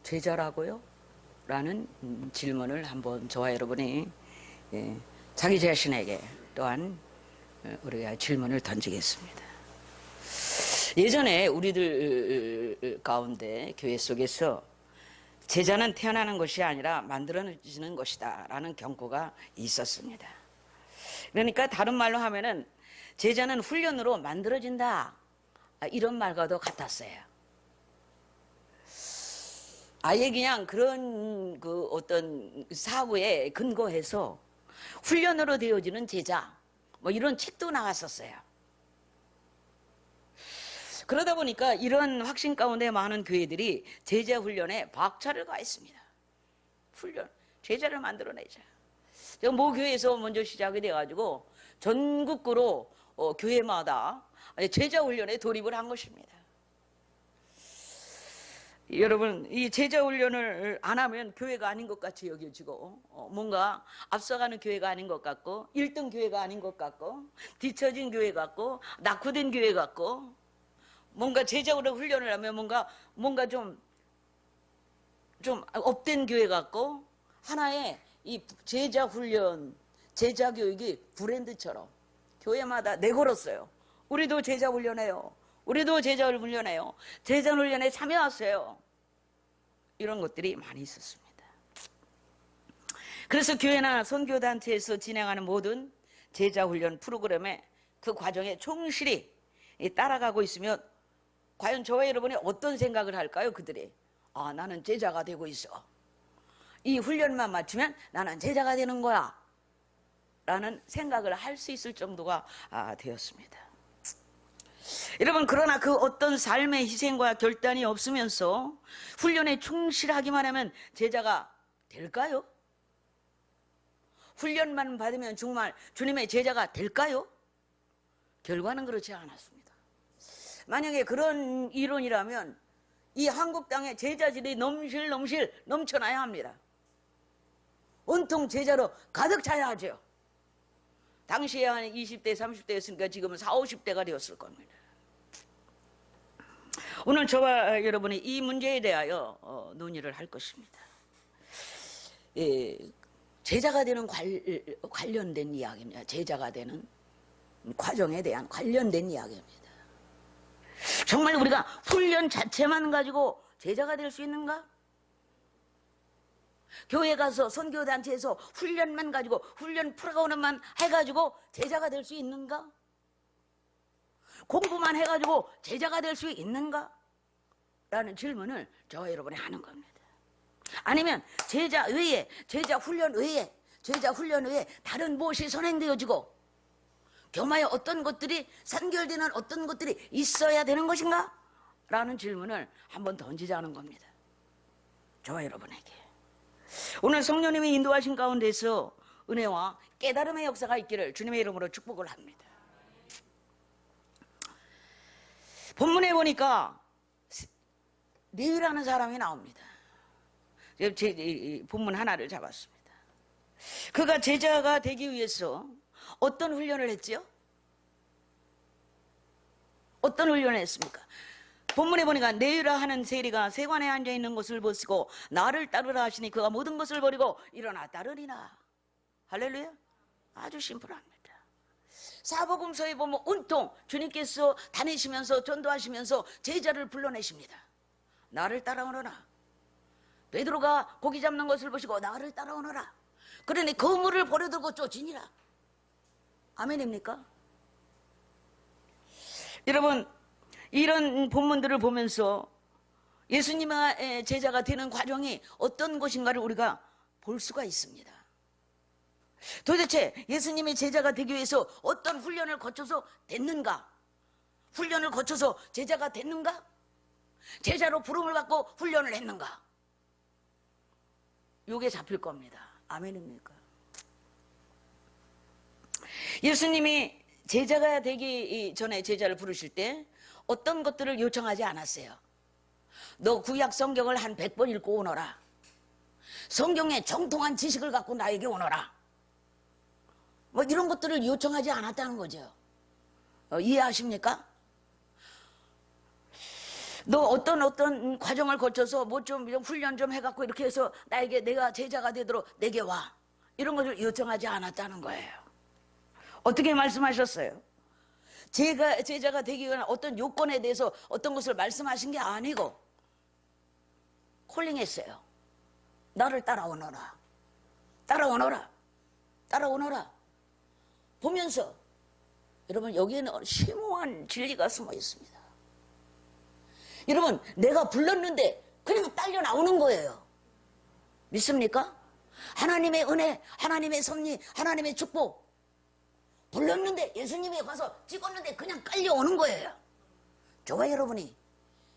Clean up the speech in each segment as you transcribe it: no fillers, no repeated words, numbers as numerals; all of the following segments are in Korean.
제자라고요? 라는 질문을 한번 저와 여러분이 자기 자신에게 또한 우리가 질문을 던지겠습니다. 예전에 우리들 가운데 교회 속에서 제자는 태어나는 것이 아니라 만들어지는 것이다 라는 경고가 있었습니다. 그러니까 다른 말로 하면은 제자는 훈련으로 만들어진다, 이런 말과도 같았어요. 아예 그냥 그런 그 어떤 사고에 근거해서 훈련으로 되어지는 제자, 뭐 이런 책도 나왔었어요. 그러다 보니까 이런 확신 가운데 많은 교회들이 제자 훈련에 박차를 가했습니다. 훈련, 제자를 만들어내자. 모 교회에서 먼저 시작이 돼가지고 전국구로 교회마다 제자 훈련에 돌입을 한 것입니다. 여러분, 이 제자 훈련을 안 하면 교회가 아닌 것 같이 여겨지고, 뭔가 앞서가는 교회가 아닌 것 같고, 1등 교회가 아닌 것 같고, 뒤처진 교회 같고, 낙후된 교회 같고, 뭔가 제자 훈련을 하면 뭔가 좀 업된 교회 같고, 하나의 이 제자 훈련, 제자 교육이 브랜드처럼 교회마다 내걸었어요. 우리도 제자 훈련해요. 우리도 제자를 훈련해요. 제자 훈련에 참여하세요. 이런 것들이 많이 있었습니다. 그래서 교회나 선교단체에서 진행하는 모든 제자 훈련 프로그램에 그 과정에 충실히 따라가고 있으면 과연 저와 여러분이 어떤 생각을 할까요? 그들이 나는 제자가 되고 있어. 이 훈련만 마치면 나는 제자가 되는 거야 라는 생각을 할 수 있을 정도가 되었습니다. 여러분, 그러나 그 어떤 삶의 희생과 결단이 없으면서 훈련에 충실하기만 하면 제자가 될까요? 훈련만 받으면 정말 주님의 제자가 될까요? 결과는 그렇지 않았습니다. 만약에 그런 이론이라면 이 한국 땅에 제자들이 넘쳐나야 합니다. 온통 제자로 가득 차야 하죠. 당시에 한 20대, 30대였으니까 지금은 40, 50대가 되었을 겁니다. 오늘 저와 여러분이 이 문제에 대하여 논의를 할 것입니다. 제자가 되는 관련된 이야기입니다. 제자가 되는 과정에 대한 관련된 이야기입니다. 정말 우리가 훈련 자체만 가지고 제자가 될 수 있는가? 교회 가서 선교단체에서 훈련만 가지고 훈련 프로그램만 해가지고 제자가 될 수 있는가? 공부만 해가지고 제자가 될 수 있는가? 라는 질문을 저와 여러분이 하는 겁니다. 아니면 제자 훈련 외에 다른 무엇이 선행되어지고 교마에 어떤 것들이 산결되는 어떤 것들이 있어야 되는 것인가? 라는 질문을 한번 던지자는 겁니다. 저와 여러분에게. 오늘 성령님이 인도하신 가운데서 은혜와 깨달음의 역사가 있기를 주님의 이름으로 축복을 합니다. 본문에 보니까 레위라는 사람이 나옵니다. 제 본문 하나를 잡았습니다. 그가 제자가 되기 위해서 어떤 훈련을 했지요? 어떤 훈련을 했습니까? 본문에 보니까 레위라 하는 세리가 세관에 앉아있는 것을 보시고 나를 따르라 하시니 그가 모든 것을 버리고 일어나 따르리라. 할렐루야. 아주 심플합니다. 사복음서에 보면 온통 주님께서 다니시면서 전도하시면서 제자를 불러내십니다. 나를 따라오너라. 베드로가 고기 잡는 것을 보시고 나를 따라오너라. 그러니 그물을 버려두고 쫓으니라. 아멘입니까? 여러분, 이런 본문들을 보면서 예수님의 제자가 되는 과정이 어떤 것인가를 우리가 볼 수가 있습니다. 도대체 예수님의 제자가 되기 위해서 어떤 훈련을 거쳐서 됐는가? 훈련을 거쳐서 제자가 됐는가? 제자로 부름을 받고 훈련을 했는가? 요게 잡힐 겁니다. 아멘입니까? 예수님이 제자가 되기 전에 제자를 부르실 때 어떤 것들을 요청하지 않았어요. 너 구약 성경을 한 100번 읽고 오너라. 성경의 정통한 지식을 갖고 나에게 오너라. 뭐 이런 것들을 요청하지 않았다는 거죠. 이해하십니까? 너 어떤 과정을 거쳐서 뭐 좀 훈련 좀 해갖고 이렇게 해서 나에게 내가 제자가 되도록 내게 와. 이런 것을 요청하지 않았다는 거예요. 어떻게 말씀하셨어요? 제자가 되기 위한 어떤 요건에 대해서 어떤 것을 말씀하신 게 아니고 콜링했어요. 나를 따라오너라. 따라오너라. 따라오너라. 보면서 여러분 여기에는 심오한 진리가 숨어 있습니다. 여러분 내가 불렀는데 그냥 딸려 나오는 거예요. 믿습니까? 하나님의 은혜, 하나님의 섭리, 하나님의 축복 불렀는데 예수님이 가서 찍었는데 그냥 끌려오는 거예요. 저와 여러분이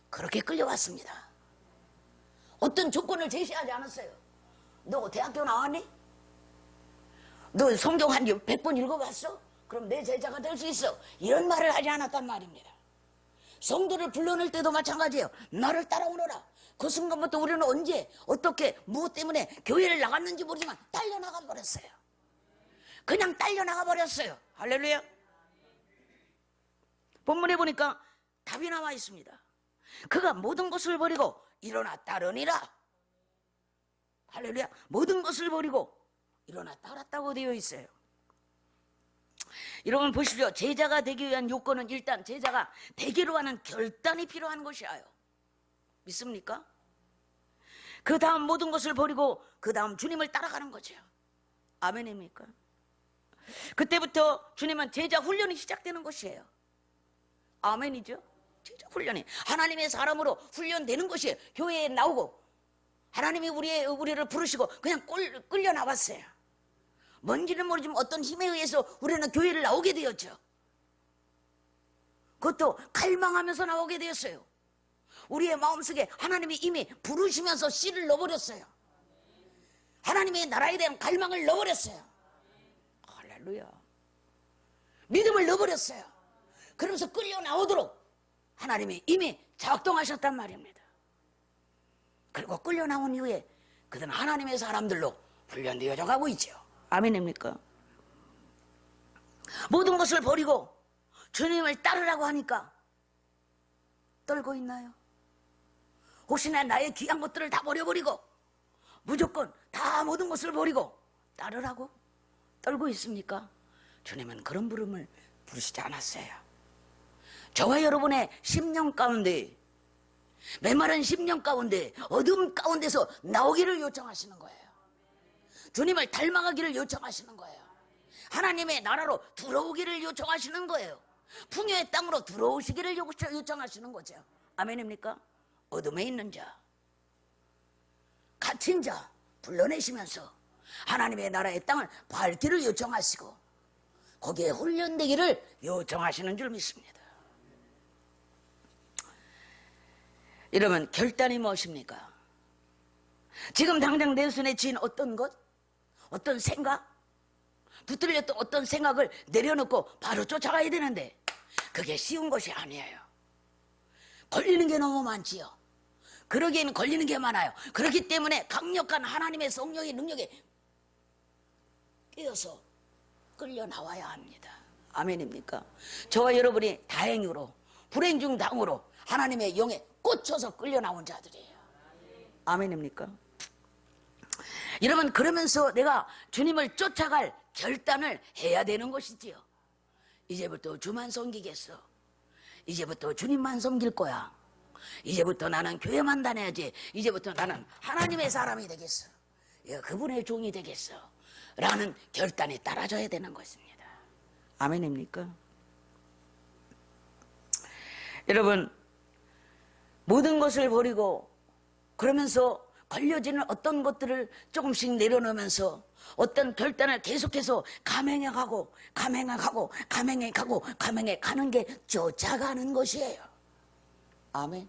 그렇게 끌려왔습니다. 어떤 조건을 제시하지 않았어요. 너 대학교 나왔니? 너 성경 한 100번 읽어봤어? 그럼 내 제자가 될 수 있어. 이런 말을 하지 않았단 말입니다. 성도를 불러낼 때도 마찬가지예요. 나를 따라오너라. 그 순간부터 우리는 언제 어떻게 무엇 때문에 교회를 나갔는지 모르지만 딸려나가 버렸어요. 그냥 딸려나가 버렸어요. 할렐루야. 본문에 보니까 답이 나와 있습니다. 그가 모든 것을 버리고 일어나 따르니라. 할렐루야. 모든 것을 버리고 일어나 따랐다고 되어 있어요. 여러분 보십시오. 제자가 되기 위한 요건은 일단 제자가 되기로 하는 결단이 필요한 것이에요. 믿습니까? 그 다음 모든 것을 버리고 그 다음 주님을 따라가는 거죠. 아멘입니까? 그때부터 주님은 제자 훈련이 시작되는 것이에요. 아멘이죠? 제자 훈련이 하나님의 사람으로 훈련되는 것이에요. 교회에 나오고 하나님이 우리를 부르시고 그냥 끌려 나왔어요. 뭔지는 모르지만 어떤 힘에 의해서 우리는 교회를 나오게 되었죠. 그것도 갈망하면서 나오게 되었어요. 우리의 마음속에 하나님이 이미 부르시면서 씨를 넣어버렸어요. 하나님의 나라에 대한 갈망을 넣어버렸어요. 할렐루야. 믿음을 넣어버렸어요. 그러면서 끌려 나오도록 하나님이 이미 작동하셨단 말입니다. 그리고 끌려 나온 이후에 그들은 하나님의 사람들로 훈련되어져 가고 있죠. 아멘입니까? 모든 것을 버리고 주님을 따르라고 하니까 떨고 있나요? 혹시나 나의 귀한 것들을 다 버려버리고 무조건 다 모든 것을 버리고 따르라고 떨고 있습니까? 주님은 그런 부름을 부르시지 않았어요. 저와 여러분의 10년 가운데, 메마른 10년 가운데 어둠 가운데서 나오기를 요청하시는 거예요. 주님을 닮아가기를 요청하시는 거예요. 하나님의 나라로 들어오기를 요청하시는 거예요. 풍요의 땅으로 들어오시기를 요청하시는 거죠. 아멘입니까? 어둠에 있는 자, 갇힌 자 불러내시면서 하나님의 나라의 땅을 밟기를 요청하시고 거기에 훈련되기를 요청하시는 줄 믿습니다. 여러분 결단이 무엇입니까? 지금 당장 내 손에 쥔 어떤 것, 어떤 생각, 붙들렸던 어떤 생각을 내려놓고 바로 쫓아가야 되는데 그게 쉬운 것이 아니에요. 걸리는 게 너무 많지요. 그러기에는 걸리는 게 많아요. 그렇기 때문에 강력한 하나님의 성령의 능력에 깨어서 끌려 나와야 합니다. 아멘입니까? 저와 여러분이 다행으로 불행 중 다행으로 하나님의 영에 꽂혀서 끌려 나온 자들이에요. 아멘입니까? 여러분 그러면서 내가 주님을 쫓아갈 결단을 해야 되는 것이지요. 이제부터 주만 섬기겠어. 이제부터 주님만 섬길 거야. 이제부터 나는 교회만 다녀야지. 이제부터 나는 하나님의 사람이 되겠어. 그분의 종이 되겠어. 라는 결단이 따라져야 되는 것입니다. 아멘입니까? 여러분 모든 것을 버리고 그러면서 걸려지는 어떤 것들을 조금씩 내려놓으면서 어떤 결단을 계속해서 감행해 가고 가는 게 쫓아가는 것이에요. 아멘.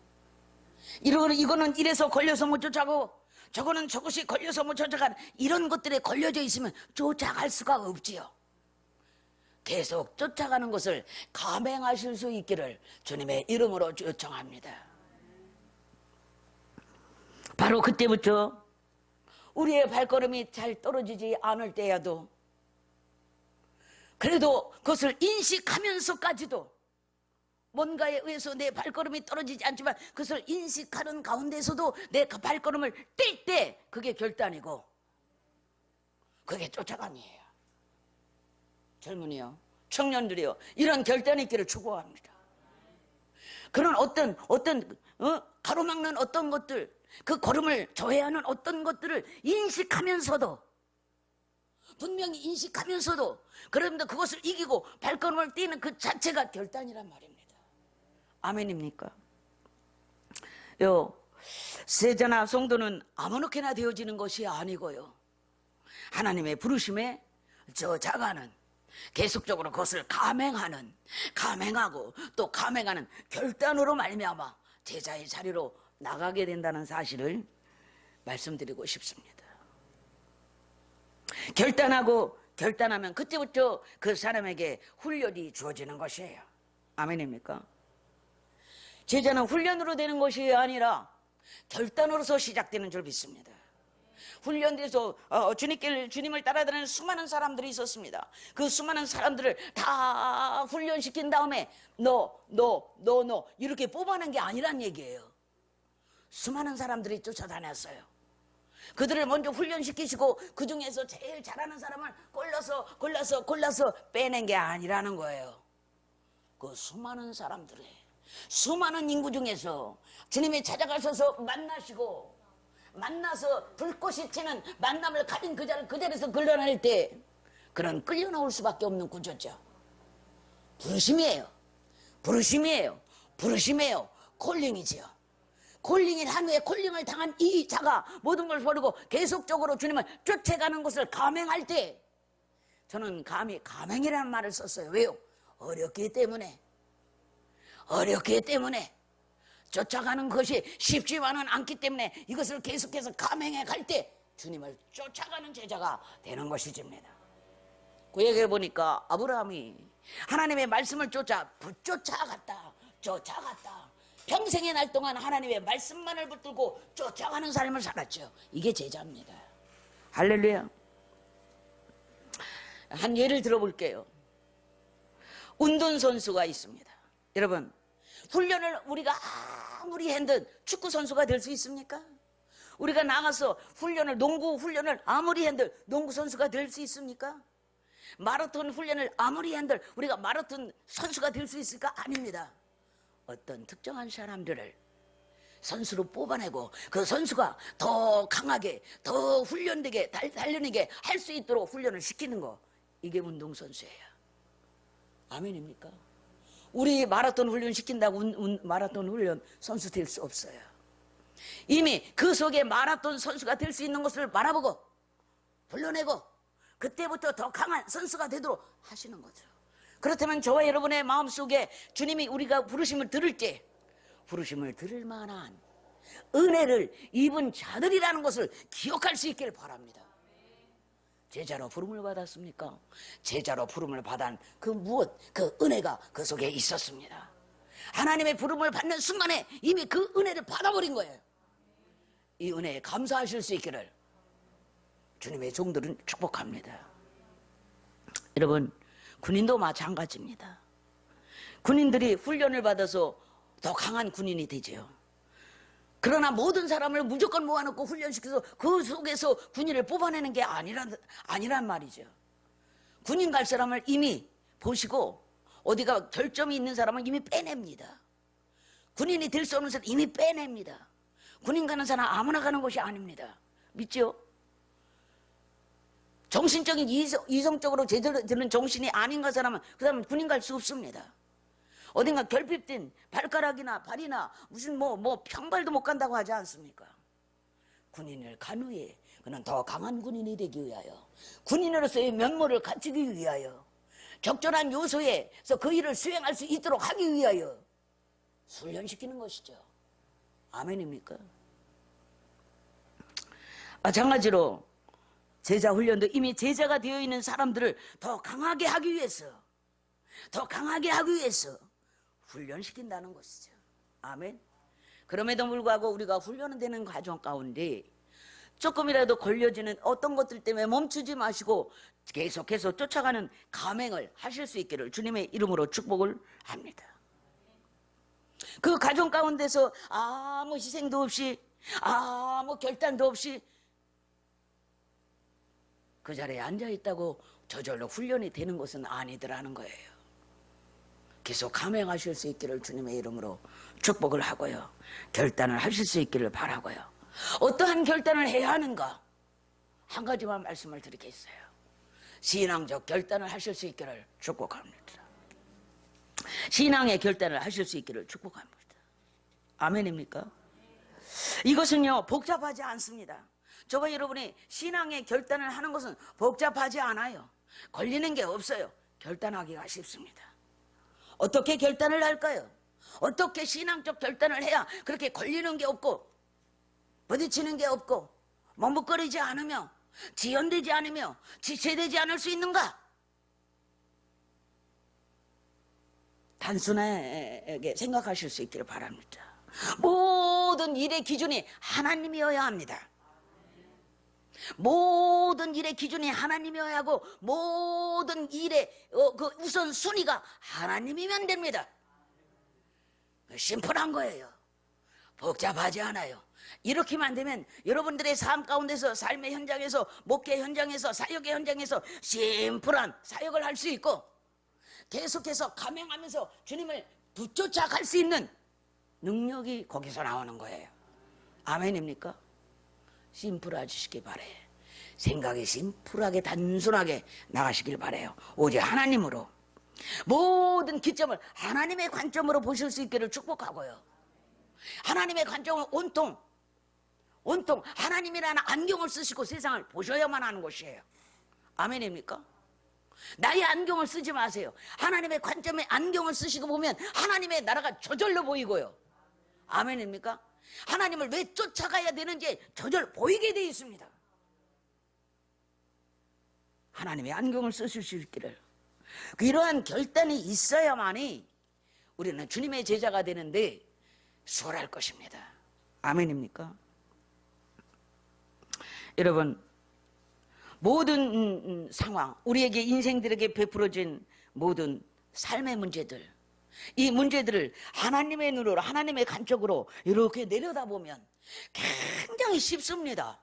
이거는 이래서 걸려서 못 쫓아가고 저거는 저것이 걸려서 못 쫓아가는 이런 것들에 걸려져 있으면 쫓아갈 수가 없지요. 계속 쫓아가는 것을 감행하실 수 있기를 주님의 이름으로 요청합니다. 바로 그때부터 우리의 발걸음이 잘 떨어지지 않을 때야도 그래도 그것을 인식하면서까지도 뭔가에 의해서 내 발걸음이 떨어지지 않지만 그것을 인식하는 가운데서도 내 발걸음을 뗄 때 그게 결단이고 그게 쫓아감이에요. 젊은이요, 청년들이요, 이런 결단이 있기를 축복합니다. 그런 어떤 가로막는 어떤 것들, 그 걸음을 저해하는 어떤 것들을 인식하면서도, 분명히 인식하면서도, 그런데 그것을 이기고 발걸음을 떼는 그 자체가 결단이란 말입니다. 아멘입니까? 세자나 성도는 아무렇게나 되어지는 것이 아니고요, 하나님의 부르심에 저자가는, 계속적으로 그것을 감행하고 또 감행하는 결단으로 말미암아 제자의 자리로 나가게 된다는 사실을 말씀드리고 싶습니다. 결단하면 그때부터 그 사람에게 훈련이 주어지는 것이에요. 아멘입니까? 제자는 훈련으로 되는 것이 아니라 결단으로서 시작되는 줄 믿습니다. 훈련돼서 주님을 따라다니는 수많은 사람들이 있었습니다. 그 수많은 사람들을 다 훈련시킨 다음에 너 이렇게 뽑아낸 게 아니란 얘기예요. 수많은 사람들이 쫓아다녔어요. 그들을 먼저 훈련시키시고 그 중에서 제일 잘하는 사람을 골라서 빼낸 게 아니라는 거예요. 그 수많은 사람들의 수많은 인구 중에서 주님이 찾아가셔서 만나서 불꽃이 튀는 만남을 가진 그 자리에서 끌려낼 때 그런 끌려나올 수밖에 없는 구조죠. 부르심이에요. 콜링이지요. 콜링인 한 후에 콜링을 당한 이 자가 모든 걸 버리고 계속적으로 주님을 쫓아가는 것을 감행할 때, 저는 감히 감행이라는 말을 썼어요. 왜요? 어렵기 때문에 쫓아가는 것이 쉽지만은 않기 때문에 이것을 계속해서 감행해 갈 때 주님을 쫓아가는 제자가 되는 것이집니다. 구약에 보니까 아브라함이 하나님의 말씀을 쫓아갔다. 평생의 날 동안 하나님의 말씀만을 붙들고 쫓아가는 삶을 살았죠. 이게 제자입니다. 할렐루야. 한 예를 들어볼게요. 운동선수가 있습니다. 여러분, 훈련을 우리가 아무리 한들 축구 선수가 될 수 있습니까? 우리가 나가서 농구 훈련을 아무리 한들 농구 선수가 될 수 있습니까? 마라톤 훈련을 아무리 한들 우리가 마라톤 선수가 될 수 있을까? 아닙니다. 어떤 특정한 사람들을 선수로 뽑아내고 그 선수가 더 강하게, 더 훈련되게, 단련하게 할 수 있도록 훈련을 시키는 거, 이게 운동선수예요. 아멘입니까? 우리 마라톤 훈련 시킨다고 마라톤 훈련 선수 될 수 없어요. 이미 그 속에 마라톤 선수가 될 수 있는 것을 바라보고 불러내고 그때부터 더 강한 선수가 되도록 하시는 거죠. 그렇다면 저와 여러분의 마음속에 주님이 우리가 부르심을 들을 때 부르심을 들을 만한 은혜를 입은 자들이라는 것을 기억할 수 있기를 바랍니다. 제자로 부름을 받았습니까? 제자로 부름을 받은 그 은혜가 그 속에 있었습니다. 하나님의 부름을 받는 순간에 이미 그 은혜를 받아버린 거예요. 이 은혜에 감사하실 수 있기를 주님의 종들은 축복합니다. 여러분, 군인도 마찬가지입니다. 군인들이 훈련을 받아서 더 강한 군인이 되죠. 그러나 모든 사람을 무조건 모아놓고 훈련시켜서 그 속에서 군인을 뽑아내는 게 아니란 말이죠. 군인 갈 사람을 이미 보시고 어디가 결점이 있는 사람은 이미 빼냅니다. 군인이 될 수 없는 사람 이미 빼냅니다. 군인 가는 사람 아무나 가는 것이 아닙니다. 믿죠? 정신적인 이성적으로 제대로 되는 정신이 아닌 그 사람은 군인 갈 수 없습니다. 어딘가 결핍된 발가락이나 발이나 무슨 평발도 못 간다고 하지 않습니까? 군인을 간 후에 그는 더 강한 군인이 되기 위하여, 군인으로서의 면모를 갖추기 위하여, 적절한 요소에서 그 일을 수행할 수 있도록 하기 위하여 훈련시키는 것이죠. 아멘입니까? 마찬가지로 제자 훈련도 이미 제자가 되어 있는 사람들을 더 강하게 하기 위해서 훈련시킨다는 것이죠. 아멘. 그럼에도 불구하고 우리가 훈련되는 과정 가운데 조금이라도 걸려지는 어떤 것들 때문에 멈추지 마시고 계속해서 쫓아가는 감행을 하실 수 있기를 주님의 이름으로 축복을 합니다. 그 가정 가운데서 아무 희생도 없이 아무 결단도 없이 그 자리에 앉아있다고 저절로 훈련이 되는 것은 아니더라는 거예요. 계속 감행하실 수 있기를 주님의 이름으로 축복을 하고요, 결단을 하실 수 있기를 바라고요. 어떠한 결단을 해야 하는가? 한 가지만 말씀을 드리겠어요. 신앙적 결단을 하실 수 있기를 축복합니다. 신앙의 결단을 하실 수 있기를 축복합니다. 아멘입니까? 이것은요 복잡하지 않습니다. 저와 여러분이 신앙의 결단을 하는 것은 복잡하지 않아요. 걸리는 게 없어요. 결단하기가 쉽습니다. 어떻게 결단을 할까요? 어떻게 신앙적 결단을 해야 그렇게 걸리는 게 없고 부딪히는 게 없고 머뭇거리지 않으며 지연되지 않으며 지체되지 않을 수 있는가? 단순하게 생각하실 수 있기를 바랍니다. 모든 일의 기준이 하나님이어야 합니다. 모든 일의 기준이 하나님이어야 하고 모든 일의 그 우선순위가 하나님이면 됩니다. 심플한 거예요. 복잡하지 않아요. 이렇게만 되면 여러분들의 삶 가운데서, 삶의 현장에서, 목회 현장에서, 사역의 현장에서 심플한 사역을 할 수 있고 계속해서 감행하면서 주님을 붙쫓아 갈 수 있는 능력이 거기서 나오는 거예요. 아멘입니까? 심플해지시기 바래요. 생각이 심플하게 단순하게 나가시길 바래요. 오직 하나님으로 모든 기점을 하나님의 관점으로 보실 수 있기를 축복하고요, 하나님의 관점은 온통 하나님이라는 안경을 쓰시고 세상을 보셔야만 하는 것이에요. 아멘입니까? 나의 안경을 쓰지 마세요. 하나님의 관점의 안경을 쓰시고 보면 하나님의 나라가 저절로 보이고요. 아멘입니까? 하나님을 왜 쫓아가야 되는지 저절로 보이게 되어 있습니다. 하나님의 안경을 쓰실 수 있기를, 이러한 결단이 있어야만이 우리는 주님의 제자가 되는데 수월할 것입니다. 아멘입니까? 여러분, 모든 상황, 우리에게 인생들에게 베풀어진 모든 삶의 문제들, 이 문제들을 하나님의 눈으로, 하나님의 관점으로 이렇게 내려다보면 굉장히 쉽습니다.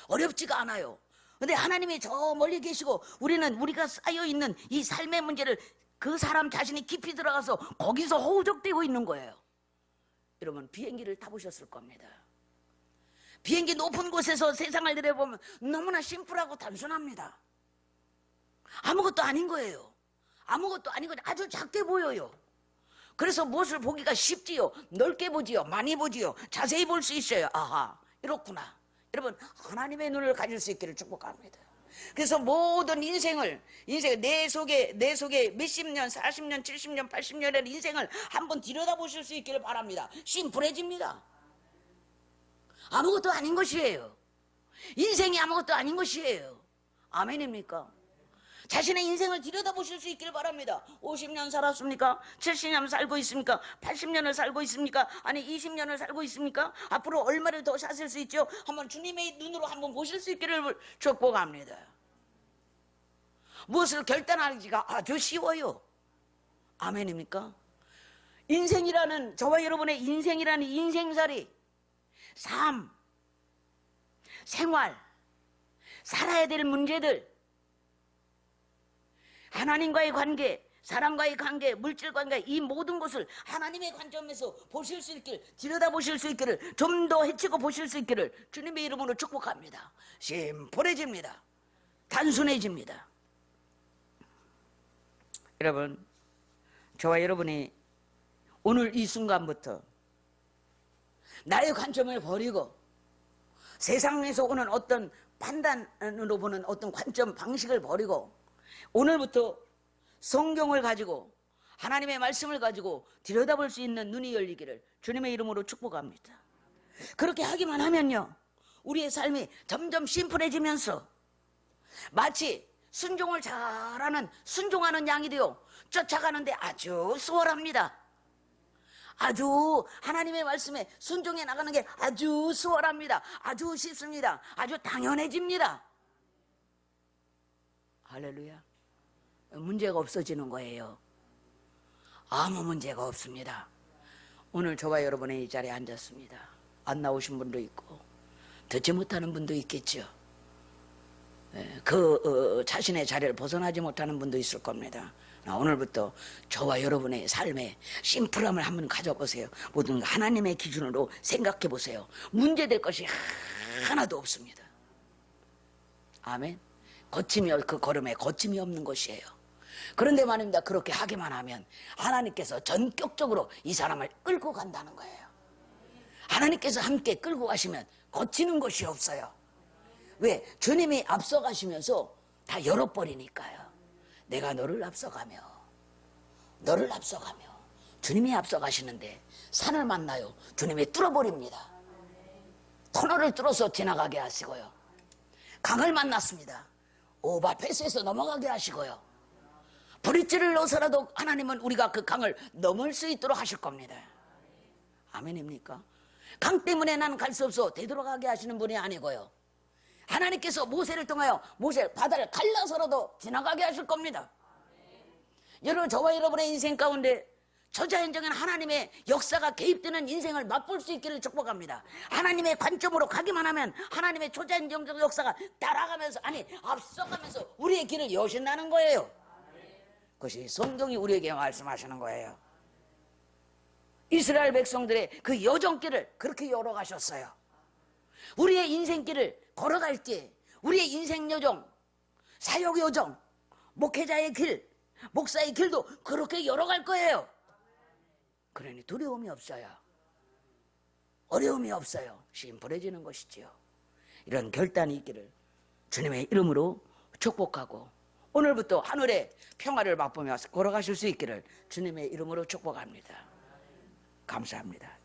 어렵지가 않아요. 근데 하나님이 저 멀리 계시고 우리가 쌓여있는 이 삶의 문제를 그 사람 자신이 깊이 들어가서 거기서 허우적대고 있는 거예요. 여러분, 비행기를 타보셨을 겁니다. 비행기 높은 곳에서 세상을 내려보면 너무나 심플하고 단순합니다. 아무것도 아닌 거예요. 아무것도 아니고 아주 작게 보여요. 그래서 무엇을 보기가 쉽지요. 넓게 보지요. 많이 보지요. 자세히 볼 수 있어요. 아하, 이렇구나. 여러분, 하나님의 눈을 가질 수 있기를 축복합니다. 그래서 모든 인생을 내 속에 몇십 년, 40년, 70년, 80년의 인생을 한번 들여다보실 수 있기를 바랍니다. 심플해집니다. 아무것도 아닌 것이에요. 인생이 아무것도 아닌 것이에요. 아멘입니까? 자신의 인생을 들여다보실 수 있기를 바랍니다. 50년 살았습니까? 70년 살고 있습니까? 80년을 살고 있습니까? 아니 20년을 살고 있습니까? 앞으로 얼마를 더 사실 수 있죠? 한번 주님의 눈으로 한번 보실 수 있기를 축복합니다. 무엇을 결단하기가 아주 쉬워요. 아멘입니까? 인생이라는, 저와 여러분의 인생이라는 인생살이, 삶, 생활, 살아야 될 문제들, 하나님과의 관계, 사람과의 관계, 물질 관계, 이 모든 것을 하나님의 관점에서 보실 수 있기를, 들여다보실 수 있기를, 좀 더 헤치고 보실 수 있기를 주님의 이름으로 축복합니다. 심플해집니다. 단순해집니다. 여러분, 저와 여러분이 오늘 이 순간부터 나의 관점을 버리고 세상에서 오는 어떤 판단으로 보는 어떤 관점, 방식을 버리고 오늘부터 성경을 가지고, 하나님의 말씀을 가지고 들여다볼 수 있는 눈이 열리기를 주님의 이름으로 축복합니다. 그렇게 하기만 하면요, 우리의 삶이 점점 심플해지면서 마치 순종을 잘하는, 순종하는 양이 되어 쫓아가는데 아주 수월합니다. 아주 하나님의 말씀에 순종해 나가는 게 아주 수월합니다. 아주 쉽습니다. 아주 당연해집니다. 할렐루야. 문제가 없어지는 거예요. 아무 문제가 없습니다. 오늘 저와 여러분의 이 자리에 앉았습니다. 안 나오신 분도 있고 듣지 못하는 분도 있겠죠. 자신의 자리를 벗어나지 못하는 분도 있을 겁니다. 오늘부터 저와 여러분의 삶의 심플함을 한번 가져보세요. 모든 하나님의 기준으로 생각해 보세요. 문제될 것이 하나도 없습니다. 아멘. 그 걸음에 거침이 없는 것이에요. 그런데 말입니다. 그렇게 하기만 하면 하나님께서 전격적으로 이 사람을 끌고 간다는 거예요. 하나님께서 함께 끌고 가시면 거치는 것이 없어요. 왜? 주님이 앞서가시면서 다 열어버리니까요. 내가 너를 앞서가며 주님이 앞서가시는데 산을 만나요. 주님이 뚫어버립니다. 터널을 뚫어서 지나가게 하시고요. 강을 만났습니다. 오바페스에서 넘어가게 하시고요. 브릿지를 넣어서라도 하나님은 우리가 그 강을 넘을 수 있도록 하실 겁니다. 아멘입니까? 강 때문에 나는 갈 수 없어 되돌아가게 하시는 분이 아니고요. 하나님께서 모세를 통하여 바다를 갈라서라도 지나가게 하실 겁니다. 여러분, 저와 여러분의 인생 가운데 저자연적인 하나님의 역사가 개입되는 인생을 맛볼 수 있기를 축복합니다. 하나님의 관점으로 가기만 하면 하나님의 초자연적 역사가 따라가면서, 앞서가면서 우리의 길을 여신다는 거예요. 그것이 성경이 우리에게 말씀하시는 거예요. 이스라엘 백성들의 그 여정길을 그렇게 열어가셨어요. 우리의 인생길을 걸어갈 때 우리의 인생 여정, 사역 여정, 목회자의 길, 목사의 길도 그렇게 열어갈 거예요. 그러니 두려움이 없어요. 어려움이 없어요. 심플해지는 것이지요. 이런 결단이 있기를 주님의 이름으로 축복하고 오늘부터 하늘의 평화를 맛보며 걸어가실 수 있기를 주님의 이름으로 축복합니다. 감사합니다.